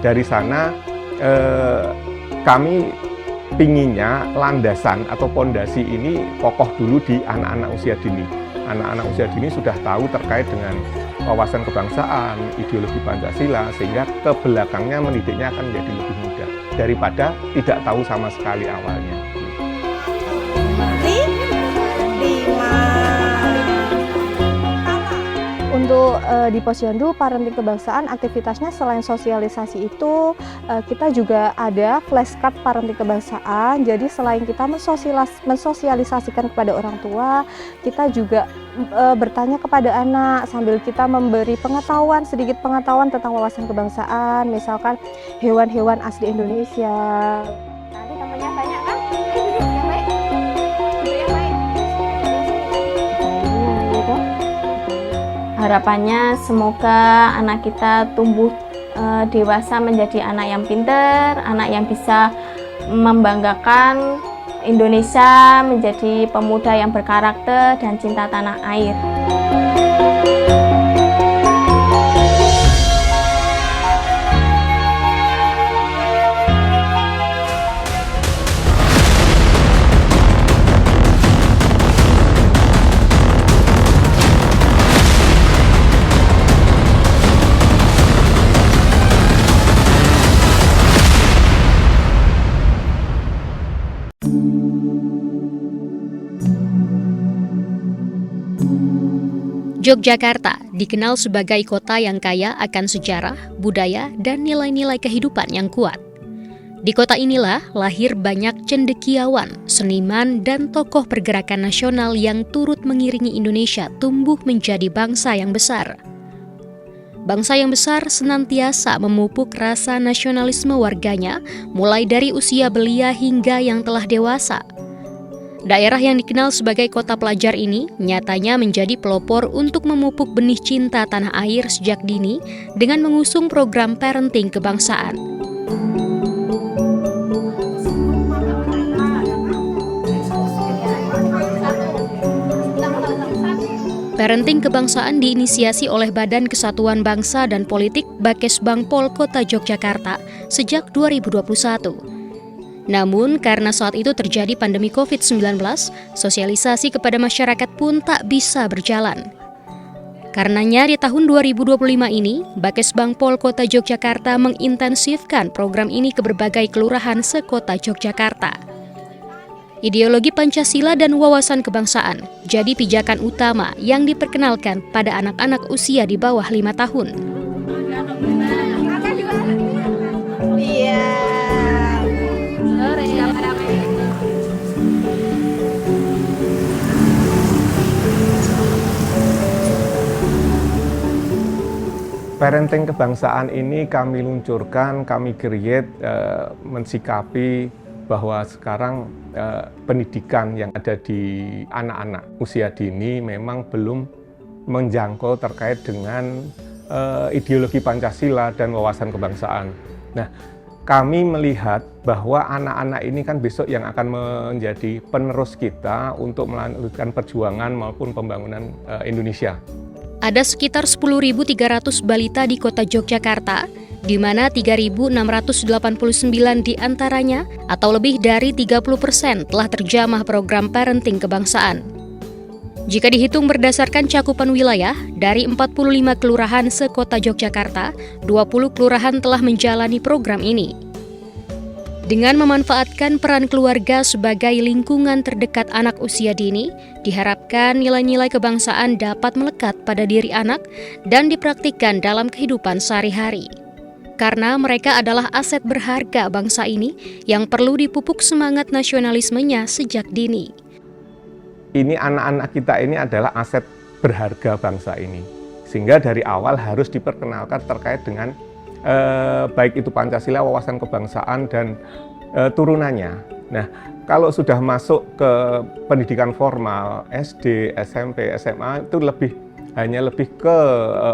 dari sana kami pinginnya landasan atau pondasi ini kokoh dulu di anak-anak usia dini. Anak-anak usia dini sudah tahu terkait dengan wawasan kebangsaan, ideologi Pancasila, sehingga ke belakangnya mendidiknya akan menjadi lebih mudah daripada tidak tahu sama sekali awalnya. Untuk di Posyandu Parenting Kebangsaan, aktivitasnya selain sosialisasi itu kita juga ada flashcard Parenting Kebangsaan. Jadi selain kita mensosialisasikan kepada orang tua, kita juga bertanya kepada anak sambil kita memberi sedikit pengetahuan tentang wawasan kebangsaan, misalkan hewan-hewan asli Indonesia. Tadi temannya banyak kan? Duduk yang baik. Duduk yang baik. Harapannya semoga anak kita tumbuh dewasa menjadi anak yang pintar, anak yang bisa membanggakan Indonesia, menjadi pemuda yang berkarakter dan cinta tanah air. Yogyakarta dikenal sebagai kota yang kaya akan sejarah, budaya, dan nilai-nilai kehidupan yang kuat. Di kota inilah lahir banyak cendekiawan, seniman, dan tokoh pergerakan nasional yang turut mengiringi Indonesia tumbuh menjadi bangsa yang besar. Bangsa yang besar senantiasa memupuk rasa nasionalisme warganya, mulai dari usia belia hingga yang telah dewasa. Daerah yang dikenal sebagai kota pelajar ini nyatanya menjadi pelopor untuk memupuk benih cinta tanah air sejak dini dengan mengusung program parenting kebangsaan. Parenting kebangsaan diinisiasi oleh Badan Kesatuan Bangsa dan Politik Bakesbangpol Kota Yogyakarta sejak 2021. Namun, karena saat itu terjadi pandemi COVID-19, sosialisasi kepada masyarakat pun tak bisa berjalan. Karenanya, di tahun 2025 ini, Bakesbangpol Kota Yogyakarta mengintensifkan program ini ke berbagai kelurahan sekota Yogyakarta. Ideologi Pancasila dan wawasan kebangsaan jadi pijakan utama yang diperkenalkan pada anak-anak usia di bawah 5 tahun. Parenting kebangsaan ini kami luncurkan, kami create, mensikapi bahwa sekarang pendidikan yang ada di anak-anak usia dini memang belum menjangkau terkait dengan ideologi Pancasila dan wawasan kebangsaan. Nah, kami melihat bahwa anak-anak ini kan besok yang akan menjadi penerus kita untuk melanjutkan perjuangan maupun pembangunan Indonesia. Ada sekitar 10.300 balita di kota Yogyakarta, di mana 3.689 di antaranya atau lebih dari 30% telah terjamah program parenting kebangsaan. Jika dihitung berdasarkan cakupan wilayah, dari 45 kelurahan sekota Yogyakarta, 20 kelurahan telah menjalani program ini. Dengan memanfaatkan peran keluarga sebagai lingkungan terdekat anak usia dini, diharapkan nilai-nilai kebangsaan dapat melekat pada diri anak dan dipraktikkan dalam kehidupan sehari-hari. Karena mereka adalah aset berharga bangsa ini yang perlu dipupuk semangat nasionalismenya sejak dini. Ini anak-anak kita ini adalah aset berharga bangsa ini. Sehingga dari awal harus diperkenalkan terkait dengan baik itu Pancasila, wawasan kebangsaan, dan turunannya. Nah, kalau sudah masuk ke pendidikan formal, SD, SMP, SMA, itu hanya lebih ke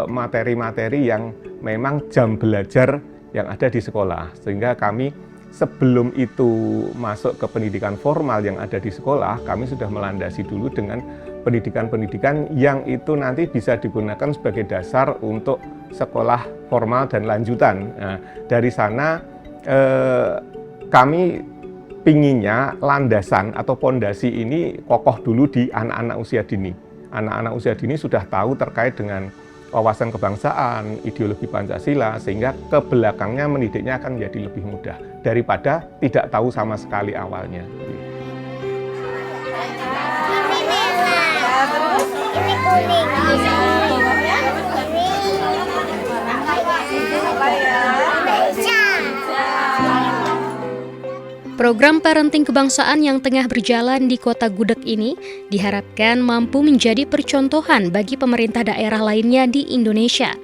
materi-materi yang memang jam belajar yang ada di sekolah. Sehingga kami sebelum itu masuk ke pendidikan formal yang ada di sekolah, kami sudah melandasi dulu dengan pendidikan-pendidikan yang itu nanti bisa digunakan sebagai dasar untuk sekolah formal dan lanjutan. Nah, dari sana kami pinginnya landasan atau pondasi ini kokoh dulu di anak-anak usia dini. Anak-anak usia dini sudah tahu terkait dengan wawasan kebangsaan, ideologi Pancasila, sehingga ke belakangnya mendidiknya akan menjadi lebih mudah daripada tidak tahu sama sekali awalnya. Program parenting kebangsaan yang tengah berjalan di Kota Gudeg ini diharapkan mampu menjadi percontohan bagi pemerintah daerah lainnya di Indonesia.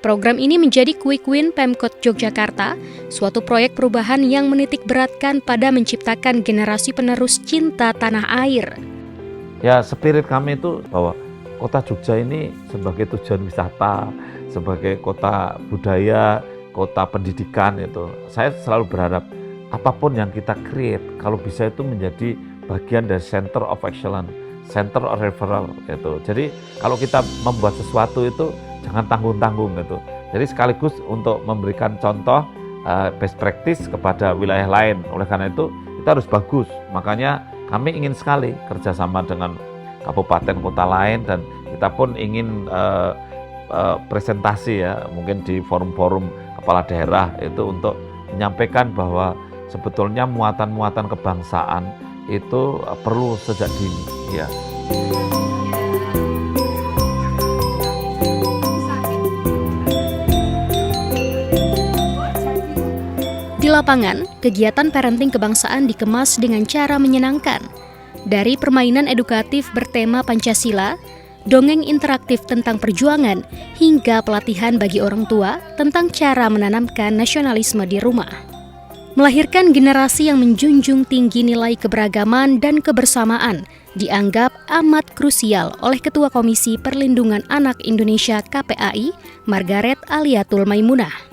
Program ini menjadi quick win Pemkot Yogyakarta, suatu proyek perubahan yang menitik beratkan pada menciptakan generasi penerus cinta tanah air. Ya, spirit kami itu bahwa Kota Jogja ini sebagai tujuan wisata, sebagai kota budaya, kota pendidikan itu. Saya selalu berharap apapun yang kita create, kalau bisa itu menjadi bagian dari center of excellence, center of referral gitu. Jadi kalau kita membuat sesuatu itu jangan tanggung-tanggung gitu. Jadi sekaligus untuk memberikan contoh best practice kepada wilayah lain. Oleh karena itu kita harus bagus. Makanya kami ingin sekali kerjasama dengan kabupaten kota lain, dan kita pun ingin presentasi ya, mungkin di forum-forum kepala daerah itu untuk menyampaikan bahwa sebetulnya muatan-muatan kebangsaan itu perlu sejak dini, ya. Di lapangan, kegiatan parenting kebangsaan dikemas dengan cara menyenangkan. Dari permainan edukatif bertema Pancasila, dongeng interaktif tentang perjuangan, hingga pelatihan bagi orang tua tentang cara menanamkan nasionalisme di rumah. Melahirkan generasi yang menjunjung tinggi nilai keberagaman dan kebersamaan dianggap amat krusial oleh Ketua Komisi Perlindungan Anak Indonesia KPAI, Margaret Aliatul Maimunah.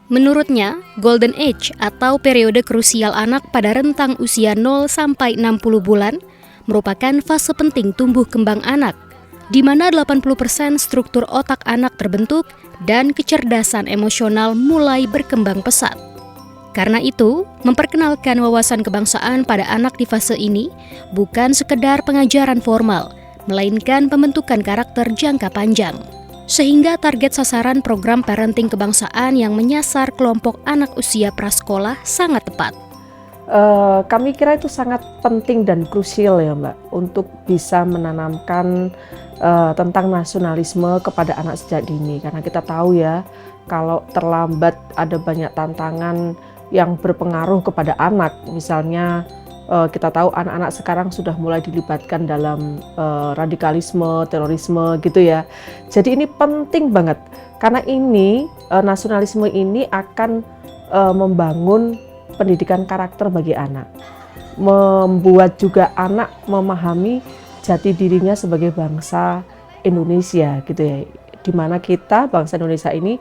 Menurutnya, Golden Age atau periode krusial anak pada rentang usia 0 sampai 60 bulan merupakan fase penting tumbuh kembang anak, di mana 80% struktur otak anak terbentuk dan kecerdasan emosional mulai berkembang pesat. Karena itu, memperkenalkan wawasan kebangsaan pada anak di fase ini bukan sekedar pengajaran formal, melainkan pembentukan karakter jangka panjang. Sehingga target sasaran program parenting kebangsaan yang menyasar kelompok anak usia prasekolah sangat tepat. Kami kira itu sangat penting dan krusial ya Mbak, untuk bisa menanamkan tentang nasionalisme kepada anak sejak dini. Karena kita tahu ya, kalau terlambat ada banyak tantangan yang berpengaruh kepada anak. Misalnya kita tahu anak-anak sekarang sudah mulai dilibatkan dalam radikalisme, terorisme gitu ya. Jadi ini penting banget, karena ini nasionalisme ini akan membangun pendidikan karakter bagi anak, membuat juga anak memahami jati dirinya sebagai bangsa Indonesia gitu ya, dimana kita bangsa Indonesia ini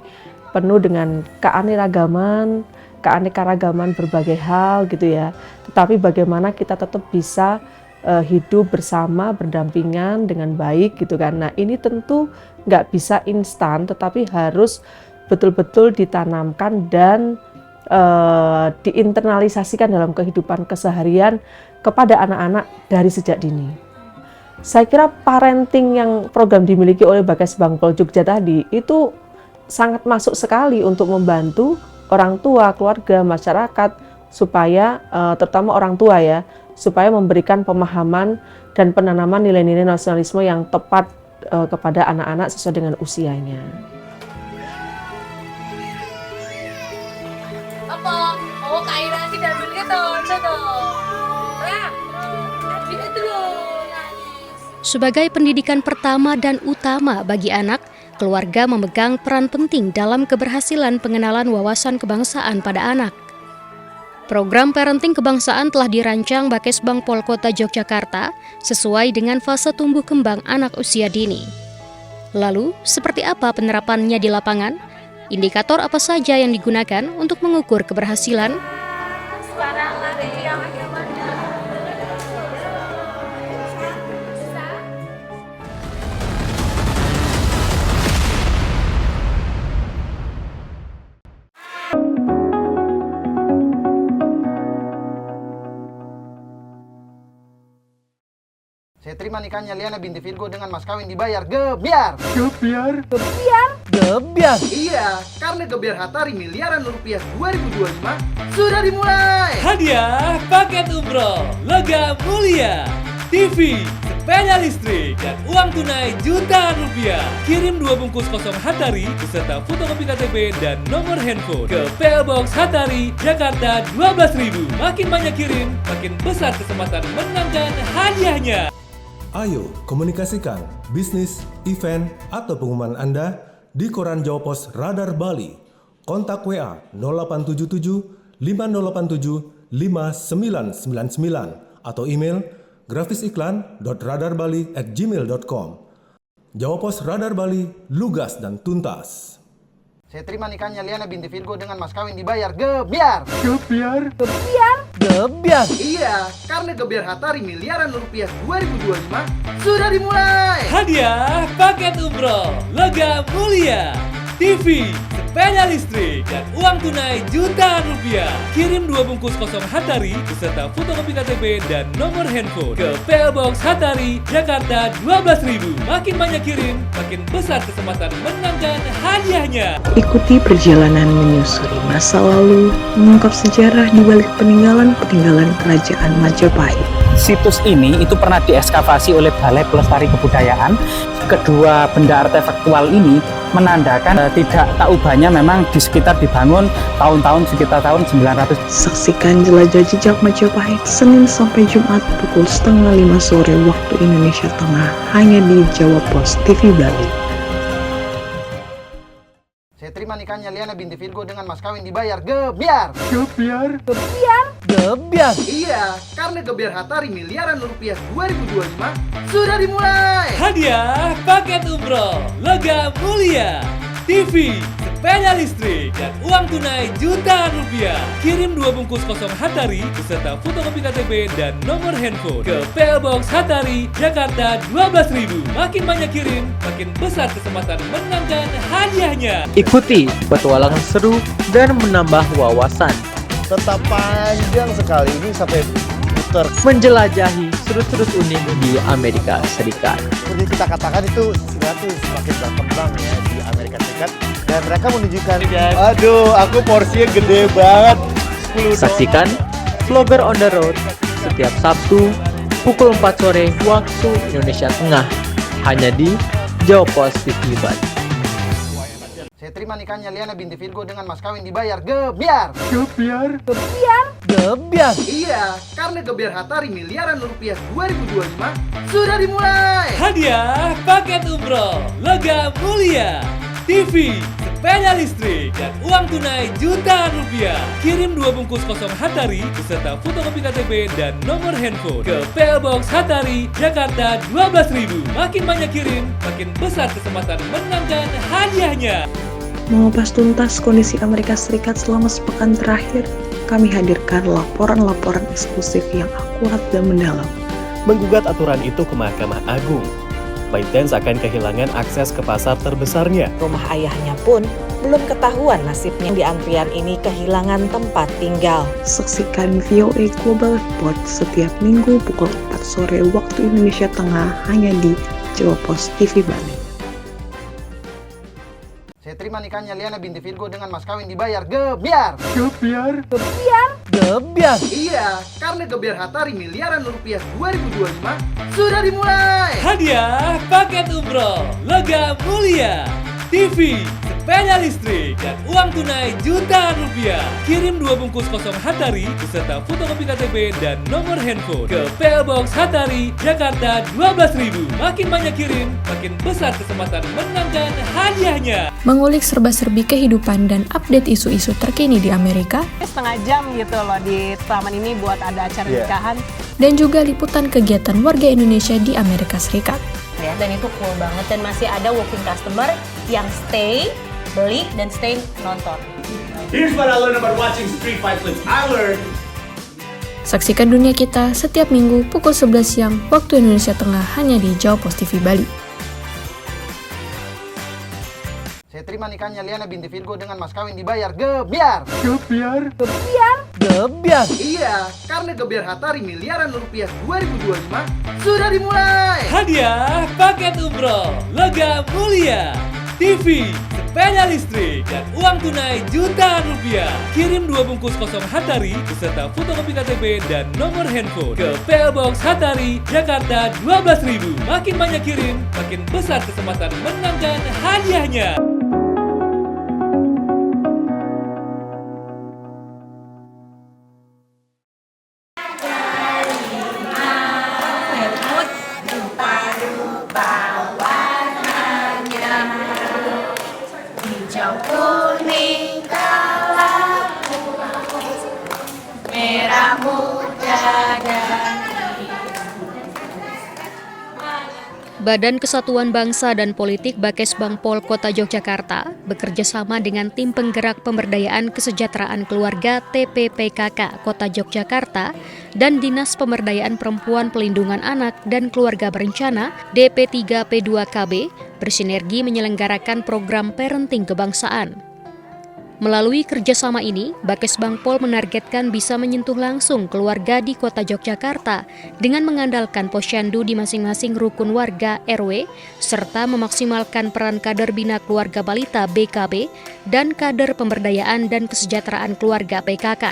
penuh dengan keanekaragaman berbagai hal gitu ya, tetapi bagaimana kita tetap bisa hidup bersama, berdampingan dengan baik gitu kan. Nah ini tentu nggak bisa instan, tetapi harus betul-betul ditanamkan dan diinternalisasikan dalam kehidupan keseharian kepada anak-anak dari sejak dini. Saya kira parenting yang program dimiliki oleh Bakesbangpol Jogja tadi itu sangat masuk sekali untuk membantu orang tua, keluarga, masyarakat, supaya terutama orang tua ya, supaya memberikan pemahaman dan penanaman nilai-nilai nasionalisme yang tepat kepada anak-anak sesuai dengan usianya. Apa? Oh, Kaira tidak begitu, contoh. Itu loh. Sebagai pendidikan pertama dan utama bagi anak, keluarga memegang peran penting dalam keberhasilan pengenalan wawasan kebangsaan pada anak. Program parenting kebangsaan telah dirancang Bakesbangpol Kota Yogyakarta sesuai dengan fase tumbuh kembang anak usia dini. Lalu, seperti apa penerapannya di lapangan? Indikator apa saja yang digunakan untuk mengukur keberhasilan? terima nikahnya Liana binti Virgo dengan mas kawin dibayar gebyar. Gebyar. Iya, karena gebyar Hatari miliaran rupiah 2025 sudah dimulai. Hadiah paket umroh, logam mulia, TV, sepeda listrik, dan uang tunai jutaan rupiah. Kirim 2 bungkus kosong Hatari beserta fotokopi KTP dan nomor handphone ke PO Box Hatari, Jakarta 12.000. Makin banyak kirim, makin besar kesempatan menangkan hadiahnya. Ayo komunikasikan bisnis, event, atau pengumuman Anda di Koran Jawa Pos Radar Bali. Kontak WA 0877 5087 5999 atau email grafisiklan.radarbali@gmail.com. Jawa Pos Radar Bali, lugas dan tuntas. Saya terima nikahnya Liana binti Virgo dengan mas kawin dibayar gebyar. Gebyar. Iya, karena gebyar Hatari miliaran rupiah 2025 sudah dimulai. Hadiah paket umroh, logam mulia, TV, sepeda listrik, dan uang tunai jutaan rupiah. Kirim 2 bungkus kosong Hatari beserta fotokopi KTP dan nomor handphone ke PO Box Hatari, Jakarta 12.000. Makin banyak kirim, makin besar kesempatan menangkan hadiahnya. Ikuti perjalanan menyusuri masa lalu, mengungkap sejarah di balik peninggalan-peninggalan kerajaan Majapahit. Situs ini itu pernah diekskavasi oleh Balai Pelestari Kebudayaan. Kedua benda artefaktual ini menandakan tidak tak ubahnya memang di sekitar dibangun tahun-tahun sekitar tahun 900. Saksikan jelajah jejak Majapahit Senin sampai Jumat pukul 4:30 sore waktu Indonesia Tengah hanya di Jawa Pos TV Bali. Saya terima nikahnya Liana binti Virgo dengan mas kawin dibayar gebyar. Gebyar. Iya, karena gebyar Hatari miliaran rupiah 2025 sudah dimulai. Hadiah paket umroh, logam mulia, TV, sepeda listrik, dan uang tunai jutaan rupiah. Kirim 2 bungkus kosong Hatari beserta fotokopi KTP dan nomor handphone ke PO Box Hatari, Jakarta 12.000. Makin banyak kirim, makin besar kesempatan menangkan hadiahnya. Ikuti petualangan seru dan menambah wawasan. Tetap panjang sekali ini sampai putar Menjelajahi sudut-sudut unik di Amerika Serikat. seperti kita katakan itu sebenarnya semakin berkembang ya di Amerika Serikat dan mereka menunjukkan aduh aku porsinya gede banget 10 Saksikan Vlogger on the Road setiap Sabtu pukul 4 sore waktu Indonesia Tengah hanya di Jawa Pos TV Bali. Saya terima nikahnya Liana binti Virgo dengan mas kawin dibayar gebyar. Gebyar. Iya, karena gebyar Hatari miliaran rupiah 2025 sudah dimulai. Hadiah paket umroh, logam mulia, TV, sepeda listrik, dan uang tunai jutaan rupiah. Kirim 2 bungkus kosong Hatari beserta fotokopi KTP dan nomor handphone ke PO Box Hatari, Jakarta 12.000. Makin banyak kirim, makin besar kesempatan menangkan hadiahnya. Mengupas tuntas kondisi Amerika Serikat selama sepekan terakhir, kami hadirkan laporan-laporan eksklusif yang akurat dan mendalam. Menggugat aturan itu ke Mahkamah Agung, ByteDance akan kehilangan akses ke pasar terbesarnya. Rumah ayahnya pun belum ketahuan nasibnya. Di antrian ini kehilangan tempat tinggal. Saksikan VOA Global Report setiap minggu pukul 4 sore waktu Indonesia Tengah hanya di Jawa Pos TV Bali. Saya terima nikahnya Liana binti Virgo dengan mas kawin dibayar gebyar. Gebyar. Iya, karena gebyar Hatari miliaran rupiah 2025 sudah dimulai. Hadiah paket umroh, logam mulia, TV, sepeda listrik, dan uang tunai jutaan rupiah. Kirim 2 bungkus kosong Hatari beserta fotokopi KTP dan nomor handphone ke PO Box Hatari, Jakarta 12.000. Makin banyak kirim, makin besar kesempatan menangkan hadiahnya. Mengulik serba-serbi kehidupan dan update isu-isu terkini di Amerika. Setengah jam gitu loh di taman ini buat ada acara nikahan. Dan juga liputan kegiatan warga Indonesia di Amerika Serikat. Ya, dan itu cool banget dan masih ada walking customer yang stay, beli, dan stay nonton. Here's what I learned about watching street fight clips. I learned. Saksikan dunia kita setiap minggu pukul 11 siang waktu Indonesia Tengah hanya di Jawa Pos TV Bali. Saya terima nikahnya Liana binti Virgo dengan mas kawin dibayar gebyar. Gebyar. Iya, karena Gebyar Hatari miliaran rupiah 2025 sudah dimulai. Hadiah paket umroh, logam mulia, TV, sepeda listrik, dan uang tunai jutaan rupiah. Kirim 2 bungkus kosong Hatari beserta fotokopi KTP dan nomor handphone ke PO Box Hatari, Jakarta 12.000. Makin banyak kirim, makin besar kesempatan menangkan hadiahnya. Badan Kesatuan Bangsa dan Politik Bakesbangpol Kota Yogyakarta bekerja sama dengan Tim Penggerak Pemberdayaan Kesejahteraan Keluarga TPPKK Kota Yogyakarta dan Dinas Pemberdayaan Perempuan Pelindungan Anak dan Keluarga Berencana DP3P2KB bersinergi menyelenggarakan program parenting kebangsaan. Melalui kerjasama ini, Bakesbangpol menargetkan bisa menyentuh langsung keluarga di Kota Yogyakarta dengan mengandalkan posyandu di masing-masing rukun warga RW, serta memaksimalkan peran kader Bina Keluarga Balita BKB dan kader Pemberdayaan dan Kesejahteraan Keluarga PKK.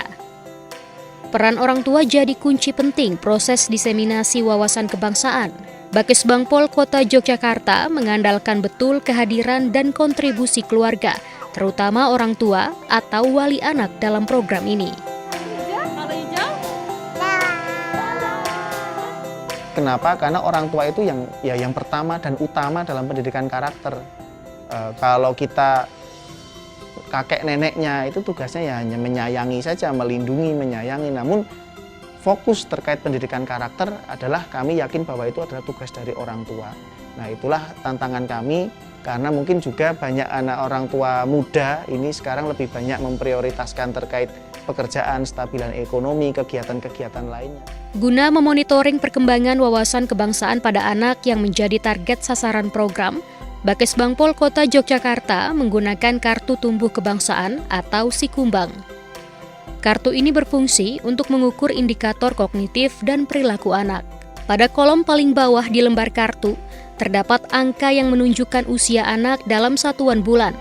Peran orang tua jadi kunci penting proses diseminasi wawasan kebangsaan. Bakesbangpol Kota Yogyakarta mengandalkan betul kehadiran dan kontribusi keluarga, terutama orang tua atau wali anak dalam program ini. Kenapa? Karena orang tua itu yang pertama dan utama dalam pendidikan karakter. Kalau kita kakek neneknya itu tugasnya ya hanya menyayangi saja, melindungi, menyayangi. Namun fokus terkait pendidikan karakter adalah kami yakin bahwa itu adalah tugas dari orang tua. Nah, itulah tantangan kami. Karena mungkin juga banyak anak orang tua muda ini sekarang lebih banyak memprioritaskan terkait pekerjaan, stabilan ekonomi, kegiatan-kegiatan lainnya. Guna memonitoring perkembangan wawasan kebangsaan pada anak yang menjadi target sasaran program, Bakesbangpol Kota Yogyakarta menggunakan Kartu Tumbuh Kebangsaan atau Sikumbang. Kartu ini berfungsi untuk mengukur indikator kognitif dan perilaku anak. Pada kolom paling bawah di lembar kartu, terdapat angka yang menunjukkan usia anak dalam satuan bulan.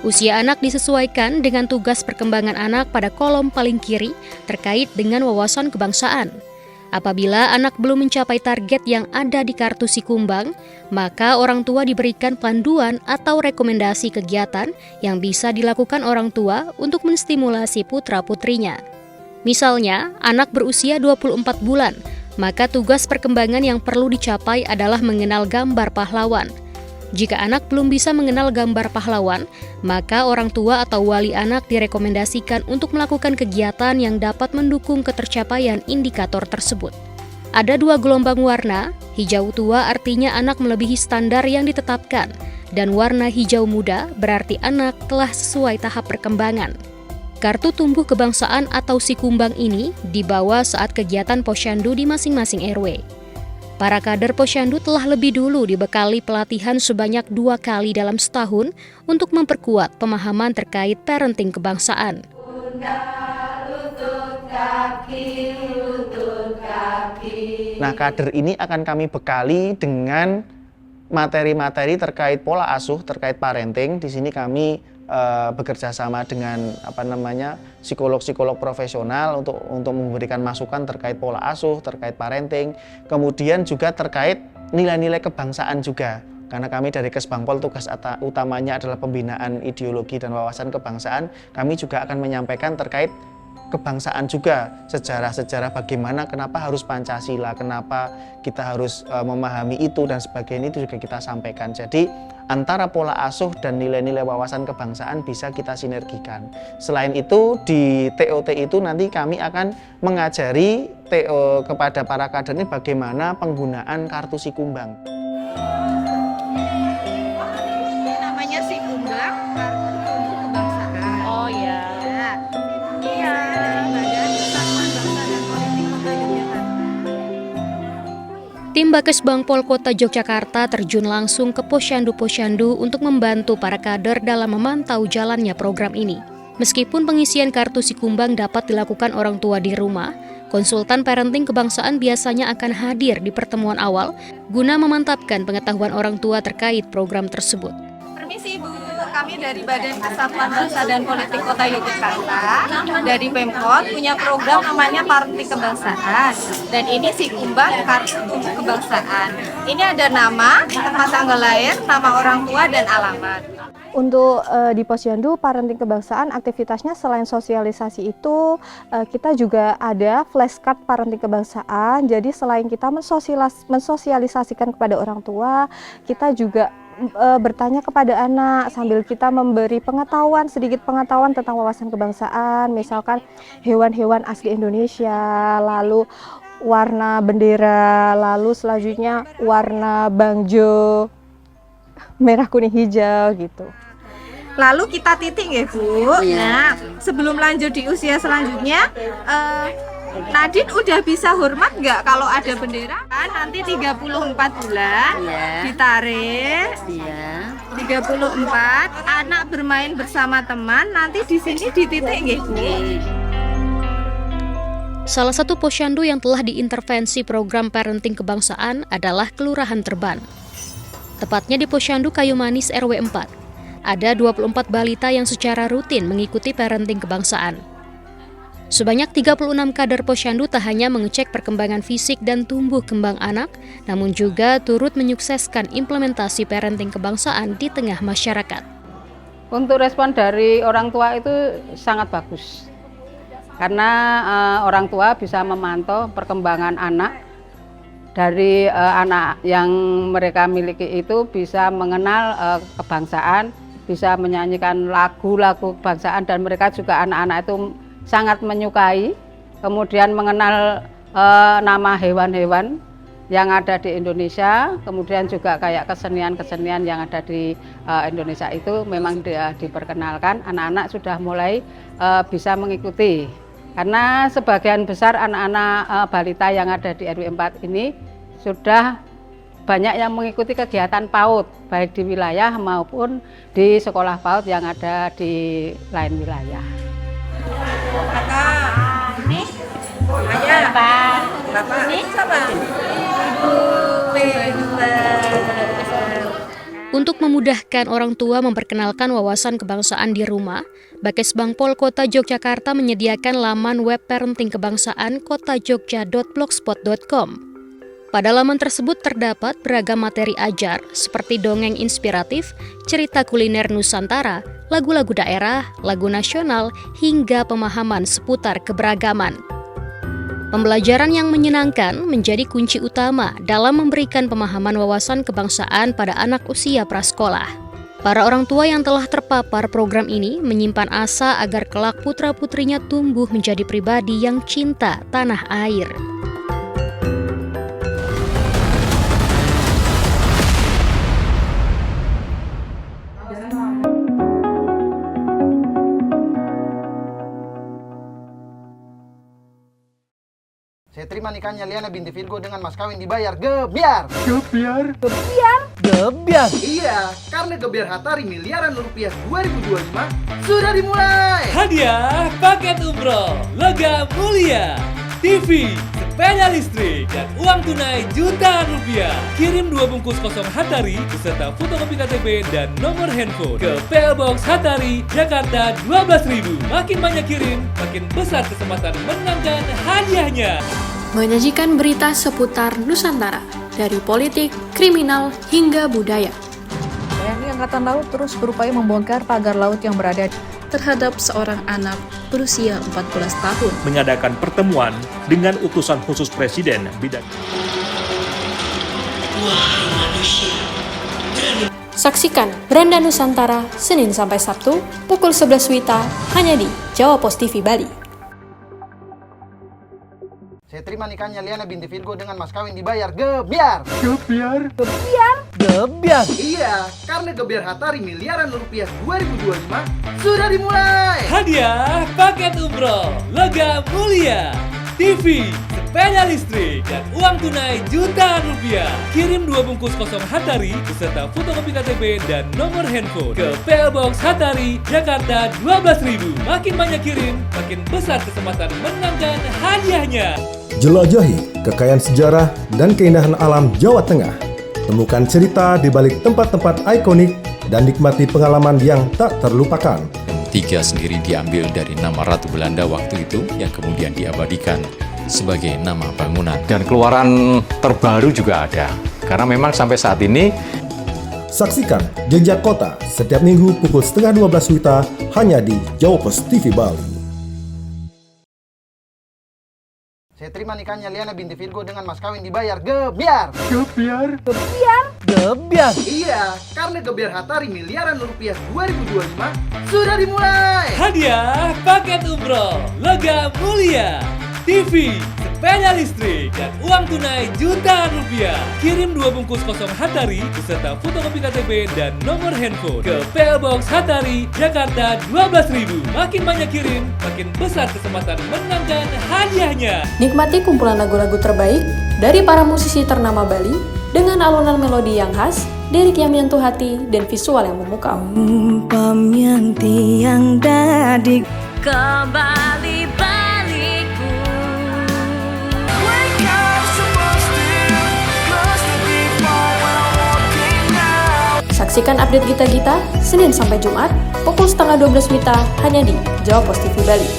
Usia anak disesuaikan dengan tugas perkembangan anak pada kolom paling kiri terkait dengan wawasan kebangsaan. Apabila anak belum mencapai target yang ada di kartu Sikumbang, maka orang tua diberikan panduan atau rekomendasi kegiatan yang bisa dilakukan orang tua untuk menstimulasi putra-putrinya. Misalnya, anak berusia 24 bulan, maka tugas perkembangan yang perlu dicapai adalah mengenal gambar pahlawan. Jika anak belum bisa mengenal gambar pahlawan, maka orang tua atau wali anak direkomendasikan untuk melakukan kegiatan yang dapat mendukung ketercapaian indikator tersebut. Ada 2 gelombang warna, hijau tua artinya anak melebihi standar yang ditetapkan, dan warna hijau muda berarti anak telah sesuai tahap perkembangan. Kartu Tumbuh Kebangsaan atau Sikumbang ini dibawa saat kegiatan posyandu di masing-masing RW. Para kader posyandu telah lebih dulu dibekali pelatihan sebanyak 2 kali dalam setahun untuk memperkuat pemahaman terkait parenting kebangsaan. Nah, kader ini akan kami bekali dengan materi-materi terkait pola asuh, terkait parenting. Di sini kami bekerja sama dengan psikolog-psikolog profesional untuk memberikan masukan terkait pola asuh, terkait parenting, kemudian juga terkait nilai-nilai kebangsaan juga. Karena kami dari Kesbangpol tugas utamanya adalah pembinaan ideologi dan wawasan kebangsaan, kami juga akan menyampaikan terkait kebangsaan juga, sejarah-sejarah bagaimana, kenapa harus Pancasila, kenapa kita harus memahami itu dan sebagainya, itu juga kita sampaikan. Jadi antara pola asuh dan nilai-nilai wawasan kebangsaan bisa kita sinergikan. Selain itu di TOT itu nanti kami akan mengajari kepada para kader ini bagaimana penggunaan kartu Sikumbang. Namanya Sikumbang, kartu tumbuh kebangsaan. Oh ya. Iya. Badan Kesatuan Bangsa dan Politik Kota Yogyakarta. Tim Bakesbangpol Kota Yogyakarta terjun langsung ke posyandu-posyandu untuk membantu para kader dalam memantau jalannya program ini. Meskipun pengisian kartu si kumbang dapat dilakukan orang tua di rumah, konsultan parenting kebangsaan biasanya akan hadir di pertemuan awal guna memantapkan pengetahuan orang tua terkait program tersebut. Permisi Bu, kami dari Badan Kesatuan Bangsa dan Politik Kota Yogyakarta, dari Pemkot punya program namanya Parenting Kebangsaan. Dan ini si kumbang kartu tumbuh kebangsaan. Ini ada nama, tempat tanggal lahir, nama orang tua dan alamat. Untuk di Posyandu Parenting Kebangsaan aktivitasnya selain sosialisasi itu kita juga ada flashcard Parenting Kebangsaan. Jadi selain kita mensosialisasikan kepada orang tua, kita juga bertanya kepada anak sambil kita memberi sedikit pengetahuan tentang wawasan kebangsaan, misalkan hewan-hewan asli Indonesia, lalu warna bendera, lalu selanjutnya warna bangjo, merah kuning hijau gitu. Lalu kita titik ya Bu. Nah, sebelum lanjut di usia selanjutnya, Nadine udah bisa hormat nggak kalau ada bendera? Kan nanti 34 bulan ditarik. 34 anak bermain bersama teman, nanti di sini dititik nggih Bu. Salah satu posyandu yang telah diintervensi program parenting kebangsaan adalah Kelurahan Terban. Tepatnya di Posyandu Kayu Manis RW 4. Ada 24 balita yang secara rutin mengikuti parenting kebangsaan. Sebanyak 36 kader posyandu tak hanya mengecek perkembangan fisik dan tumbuh kembang anak, namun juga turut menyukseskan implementasi parenting kebangsaan di tengah masyarakat. Untuk respon dari orang tua itu sangat bagus. Karena orang tua bisa memantau perkembangan anak. Dari anak yang mereka miliki itu bisa mengenal kebangsaan, bisa menyanyikan lagu-lagu kebangsaan, dan mereka juga anak-anak itu sangat menyukai, kemudian mengenal nama hewan-hewan yang ada di Indonesia, kemudian juga kayak kesenian-kesenian yang ada di Indonesia itu memang diperkenalkan. Anak-anak sudah mulai bisa mengikuti, karena sebagian besar anak-anak balita yang ada di RW 4 ini sudah banyak yang mengikuti kegiatan PAUD, baik di wilayah maupun di sekolah PAUD yang ada di lain wilayah. Kakak, ini ayah, Bapak, ini siapa? Untuk memudahkan orang tua memperkenalkan wawasan kebangsaan di rumah, Bakesbangpol Kota Yogyakarta menyediakan laman web parenting kebangsaan kotajogja.blogspot.com. Pada laman tersebut terdapat beragam materi ajar seperti dongeng inspiratif, cerita kuliner Nusantara, lagu-lagu daerah, lagu nasional, hingga pemahaman seputar keberagaman. Pembelajaran yang menyenangkan menjadi kunci utama dalam memberikan pemahaman wawasan kebangsaan pada anak usia prasekolah. Para orang tua yang telah terpapar program ini menyimpan asa agar kelak putra-putrinya tumbuh menjadi pribadi yang cinta tanah air. Saya terima nikahnya Liana binti Virgo dengan mas kawin dibayar gebiar. Gebiar? Iya, karena gebiar Hatari miliaran rupiah 2025 sudah dimulai. Hadiah paket umroh, logam mulia, TV, sepeda listrik, dan uang tunai jutaan rupiah. Kirim 2 bungkus kosong Hatari beserta fotokopi KTP dan nomor handphone ke PO Box Hatari, Jakarta 12.000. Makin banyak kirim, makin besar kesempatan menangkan hadiahnya. Menyajikan berita seputar Nusantara, dari politik, kriminal, hingga budaya. TNI Angkatan Laut terus berupaya membongkar pagar laut yang berada terhadap seorang anak berusia 14 tahun. Mengadakan pertemuan dengan utusan khusus Presiden bidang. Saksikan Beranda Nusantara Senin sampai Sabtu pukul 11 WITA hanya di Jawa Pos TV Bali. Saya terima nikahnya Liana binti Virgo dengan mas kawin dibayar gebiar. Gebiar? Iya, karena gebiar Hatari miliaran rupiah 2025 sudah dimulai. Hadiah paket umroh, logam mulia, TV, sepeda listrik, dan uang tunai jutaan rupiah. Kirim 2 bungkus kosong Hatari beserta fotokopi KTP dan nomor handphone ke PO Box Hatari, Jakarta 12.000. Makin banyak kirim, makin besar kesempatan menangkan hadiahnya. Jelajahi kekayaan sejarah dan keindahan alam Jawa Tengah. Temukan cerita di balik tempat-tempat ikonik dan nikmati pengalaman yang tak terlupakan. Tiga sendiri diambil dari nama Ratu Belanda waktu itu yang kemudian diabadikan sebagai nama bangunan. Dan keluaran terbaru juga ada, karena memang sampai saat ini. Saksikan Jejak Kota setiap minggu pukul 11:30 WITA hanya di Jawa Pos TV Bali. Saya terima nikahnya Liana binti Virgo dengan mas kawin dibayar gebiar. Gebiar? Gebiar? Gebiar? Iya, karena gebiar Hatari miliaran rupiah 2025 sudah dimulai. Hadiah paket umroh, logam mulia, TV, sepeda listrik, dan uang tunai jutaan rupiah. Kirim 2 bungkus kosong Hatari beserta fotokopi KTP dan nomor handphone ke PO Box Hatari, Jakarta 12.000. Makin banyak kirim, makin besar kesempatan menangkan hadiahnya. Nikmati kumpulan lagu-lagu terbaik dari para musisi ternama Bali dengan alunan melodi yang khas, lirik yang menyentuh hati, dan visual yang memukau. Umpam yang tiang dadik kembali baliku. Saksikan update Gita-Gita Senin sampai Jumat pukul 11:30 WITA hanya di Jawa Pos TV Bali.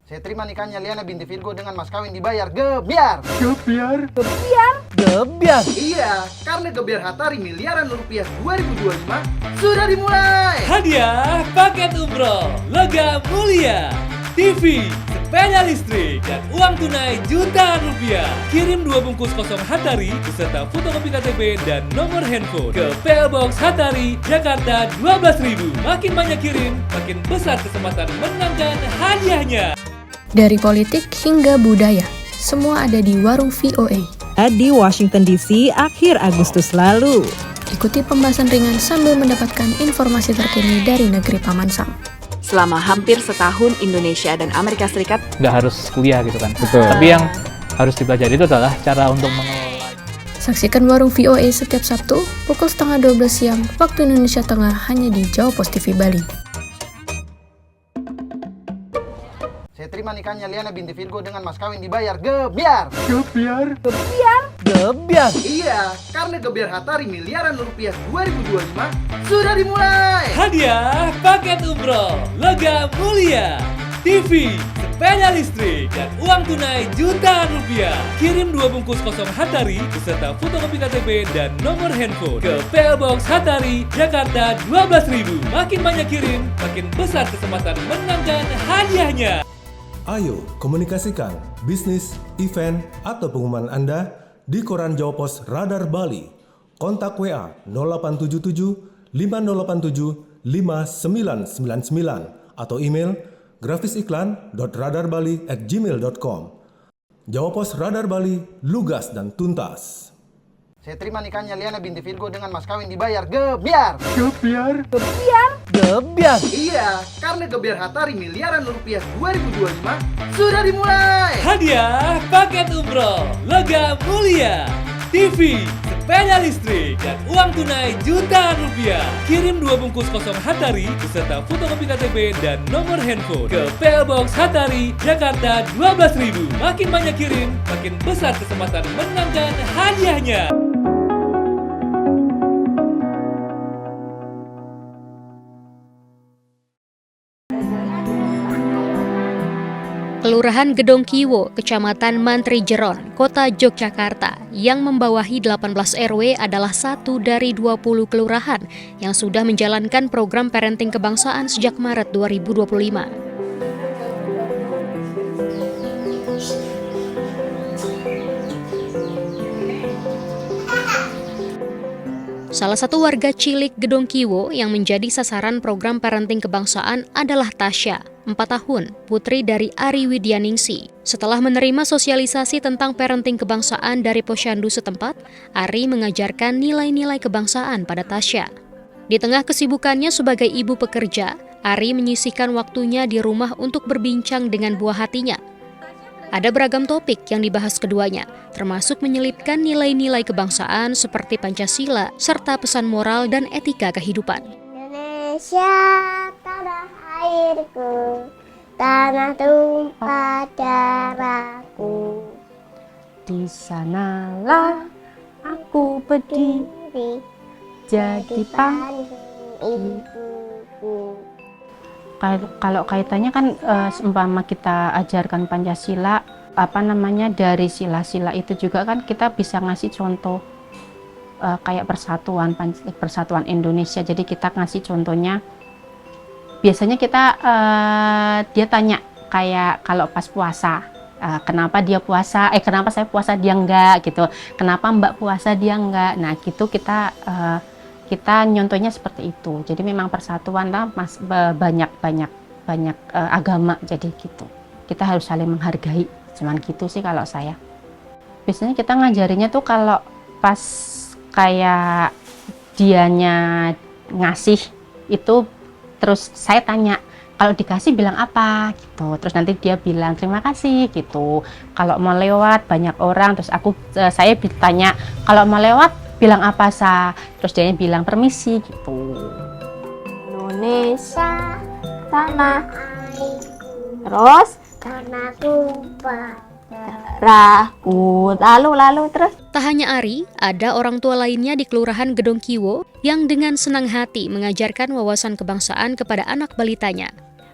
Saya terima nikahnya Liana binti Virgo dengan mas kawin dibayar gebiar. Gebiar? Gebiar? Gebiar? Iya, karena gebiar Hatari miliaran rupiah 2025 sudah dimulai. Hadiah paket umroh, logam mulia, TV, sepeda listrik, dan uang tunai jutaan rupiah. Kirim 2 bungkus kosong Hatari beserta fotokopi KTP dan nomor handphone ke PO Box Hatari, Jakarta 12.000. Makin banyak kirim, makin besar kesempatan menangkan hadiahnya. Dari politik hingga budaya, semua ada di Warung VOA. Di Washington DC akhir Agustus lalu. Ikuti pembahasan ringan sambil mendapatkan informasi terkini dari negeri Paman Sam. Selama hampir setahun Indonesia dan Amerika Serikat Nggak harus kuliah gitu kan. Betul. Tapi yang harus dipelajari itu adalah cara untuk mengelola. Saksikan Warung VOA setiap Sabtu pukul 11:30 siang waktu Indonesia Tengah hanya di Jawa Pos TV Bali. Saya terima nikahnya Liana binti Virgo dengan mas kawin dibayar gebiar. Gebiar? Gebiar? Gebiar? Iya, karena gebiar Hatari miliaran rupiah 2025 sudah dimulai. Hadiah paket umroh, logam mulia, TV, sepeda listrik, dan uang tunai jutaan rupiah. Kirim 2 bungkus kosong Hatari beserta fotokopi KTP dan nomor handphone ke PO Box Hatari, Jakarta 12.000. Makin banyak kirim, makin besar kesempatan menangkan hadiahnya. Ayo komunikasikan bisnis, event, atau pengumuman Anda di koran Jawa Pos Radar Bali. Kontak WA 0877 5087 5999 atau email grafisiklan.radarbali@gmail.com. Jawa Pos Radar Bali, lugas dan tuntas. Saya terima nikahnya Liana binti Virgo dengan mas kawin dibayar gebiar. Gebiar? Gebiar? Gebiar? Iya, karena gebiar Hatari miliaran rupiah 2025 sudah dimulai. Hadiah paket umroh, logam mulia, TV, sepeda listrik, dan uang tunai jutaan rupiah. Kirim 2 bungkus kosong Hatari beserta fotokopi KTP dan nomor handphone ke PO Box Hatari, Jakarta 12.000. Makin banyak kirim, makin besar kesempatan menangkan hadiahnya. Kelurahan Gedong Kiwo, Kecamatan Mantri Jeron, Kota Yogyakarta, yang membawahi 18 RW adalah satu dari 20 kelurahan yang sudah menjalankan program parenting kebangsaan sejak Maret 2025. Salah satu warga cilik Gedong Kiwo yang menjadi sasaran program parenting kebangsaan adalah Tasya, 4 tahun, putri dari Ari Widyaningsi. Setelah menerima sosialisasi tentang parenting kebangsaan dari posyandu setempat, Ari mengajarkan nilai-nilai kebangsaan pada Tasya. Di tengah kesibukannya sebagai ibu pekerja, Ari menyisihkan waktunya di rumah untuk berbincang dengan buah hatinya. Ada beragam topik yang dibahas keduanya, termasuk menyelipkan nilai-nilai kebangsaan seperti Pancasila, serta pesan moral dan etika kehidupan. Indonesia, tanah airku, tanah tumpah darahku. Di sanalah aku berdiri, jadi ibuku. Kalau kaitannya kan seumpama kita ajarkan Pancasila, dari sila-sila itu juga kan kita bisa ngasih contoh kayak persatuan Indonesia. Jadi kita ngasih contohnya, biasanya kita dia tanya kayak kalau pas puasa, kenapa dia puasa, kenapa saya puasa dia enggak gitu, kenapa Mbak puasa dia enggak. Nah gitu kita nyontohnya seperti itu. Jadi memang persatuan lah, banyak agama, jadi gitu. Kita harus saling menghargai, cuman gitu sih kalau saya. Biasanya kita ngajarinya tuh kalau pas kayak dianya ngasih itu, terus saya tanya, kalau dikasih bilang apa gitu, terus nanti dia bilang terima kasih gitu. Kalau mau lewat banyak orang, terus saya tanya, kalau mau lewat bilang apa terus dia bilang permisi gitu. Indonesia, tanah airku, terus tanah tumpah darahku, lalu terus. Tak hanya Ari, ada orang tua lainnya di Kelurahan Gedong Kiwo yang dengan senang hati mengajarkan wawasan kebangsaan kepada anak balitanya.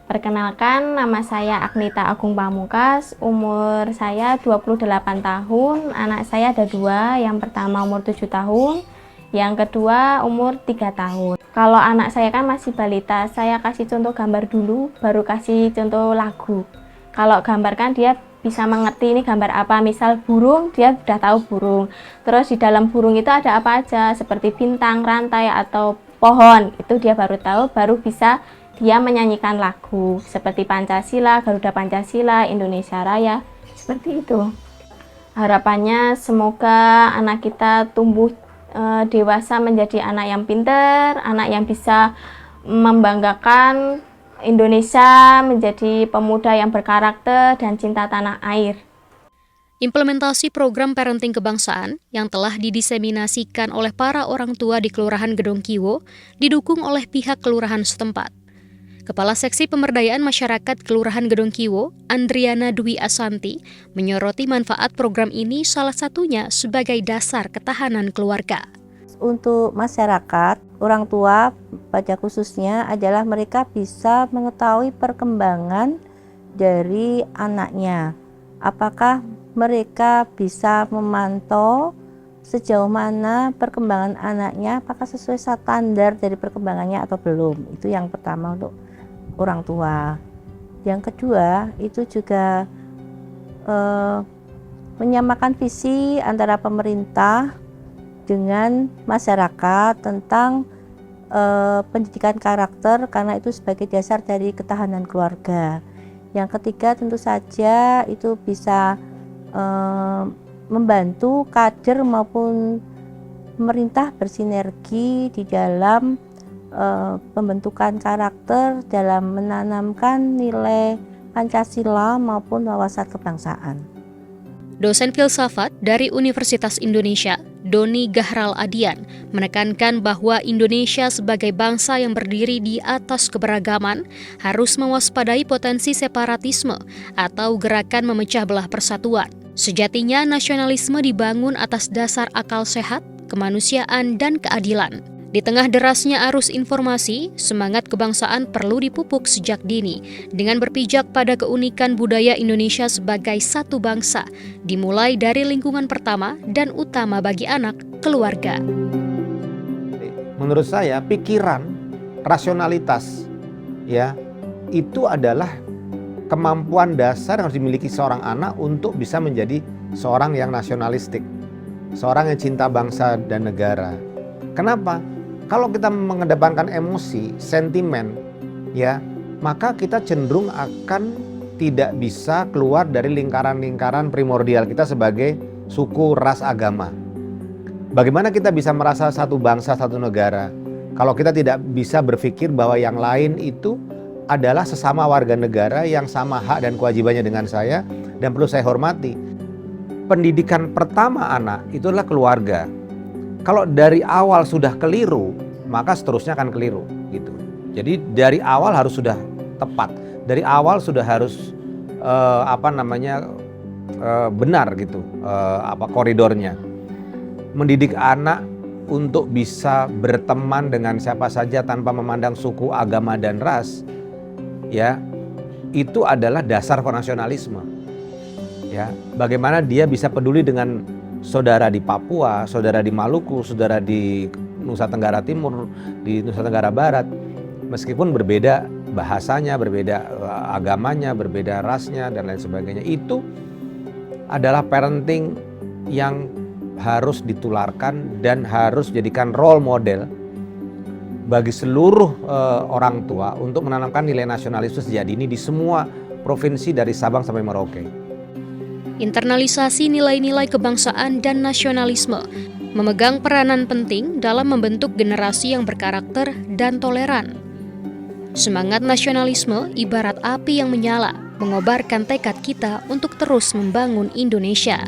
Perkenalkan, nama saya Agnita Agung Pamungkas, umur saya 28 tahun, anak saya ada 2, yang pertama umur 7 tahun, yang kedua umur 3 tahun. Kalau anak saya kan masih balita, saya kasih contoh gambar dulu, baru kasih contoh lagu. Kalau gambar kan dia bisa mengerti ini gambar apa, misal burung, dia sudah tahu burung. Terus di dalam burung itu ada apa aja, seperti bintang, rantai, atau pohon, itu dia baru tahu, baru bisa dia menyanyikan lagu seperti Pancasila, Garuda Pancasila, Indonesia Raya, seperti itu. Harapannya semoga anak kita tumbuh dewasa menjadi anak yang pintar, anak yang bisa membanggakan Indonesia, menjadi pemuda yang berkarakter dan cinta tanah air. Implementasi program parenting kebangsaan yang telah didiseminasikan oleh para orang tua di Kelurahan Gedong Kiwo didukung oleh pihak kelurahan setempat. Kepala Seksi Pemberdayaan Masyarakat Kelurahan Gedong Kiwo, Andriana Dwi Asanti, menyoroti manfaat program ini salah satunya sebagai dasar ketahanan keluarga. Untuk masyarakat, orang tua pada khususnya adalah mereka bisa mengetahui perkembangan dari anaknya. Apakah mereka bisa memantau sejauh mana perkembangan anaknya, apakah sesuai standar dari perkembangannya atau belum. Itu yang pertama untuk orang tua. Yang kedua itu juga menyamakan visi antara pemerintah dengan masyarakat tentang pendidikan karakter, karena itu sebagai dasar dari ketahanan keluarga. Yang ketiga tentu saja itu bisa membantu kader maupun pemerintah bersinergi di dalam pembentukan karakter dalam menanamkan nilai Pancasila maupun wawasan kebangsaan. Dosen filsafat dari Universitas Indonesia, Doni Gahral Adian, menekankan bahwa Indonesia sebagai bangsa yang berdiri di atas keberagaman harus mewaspadai potensi separatisme atau gerakan memecah belah persatuan. Sejatinya nasionalisme dibangun atas dasar akal sehat, kemanusiaan, dan keadilan. Di tengah derasnya arus informasi, semangat kebangsaan perlu dipupuk sejak dini dengan berpijak pada keunikan budaya Indonesia sebagai satu bangsa, dimulai dari lingkungan pertama dan utama bagi anak, keluarga. Menurut saya, pikiran, rasionalitas, ya, itu adalah kemampuan dasar yang harus dimiliki seorang anak untuk bisa menjadi seorang yang nasionalistik, seorang yang cinta bangsa dan negara. Kenapa? Kalau kita mengedepankan emosi, sentimen, ya, maka kita cenderung akan tidak bisa keluar dari lingkaran-lingkaran primordial kita sebagai suku, ras, agama. Bagaimana kita bisa merasa satu bangsa, satu negara, kalau kita tidak bisa berpikir bahwa yang lain itu adalah sesama warga negara yang sama hak dan kewajibannya dengan saya, Dan perlu saya hormati, pendidikan pertama anak itu adalah keluarga. Kalau dari awal sudah keliru, maka seterusnya akan keliru gitu. Jadi dari awal harus sudah tepat, dari awal sudah harus benar gitu koridornya. Mendidik anak untuk bisa berteman dengan siapa saja tanpa memandang suku, agama dan ras, ya itu adalah dasar nasionalisme. Ya, bagaimana dia bisa peduli dengan saudara di Papua, saudara di Maluku, saudara di Nusa Tenggara Timur, di Nusa Tenggara Barat, meskipun berbeda bahasanya, berbeda agamanya, berbeda rasnya dan lain sebagainya. Itu adalah parenting yang harus ditularkan dan harus jadikan role model bagi seluruh orang tua untuk menanamkan nilai nasionalisme sejak dini di semua provinsi dari Sabang sampai Merauke. Internalisasi nilai-nilai kebangsaan dan nasionalisme memegang peranan penting dalam membentuk generasi yang berkarakter dan toleran. Semangat nasionalisme ibarat api yang menyala, mengobarkan tekad kita untuk terus membangun Indonesia.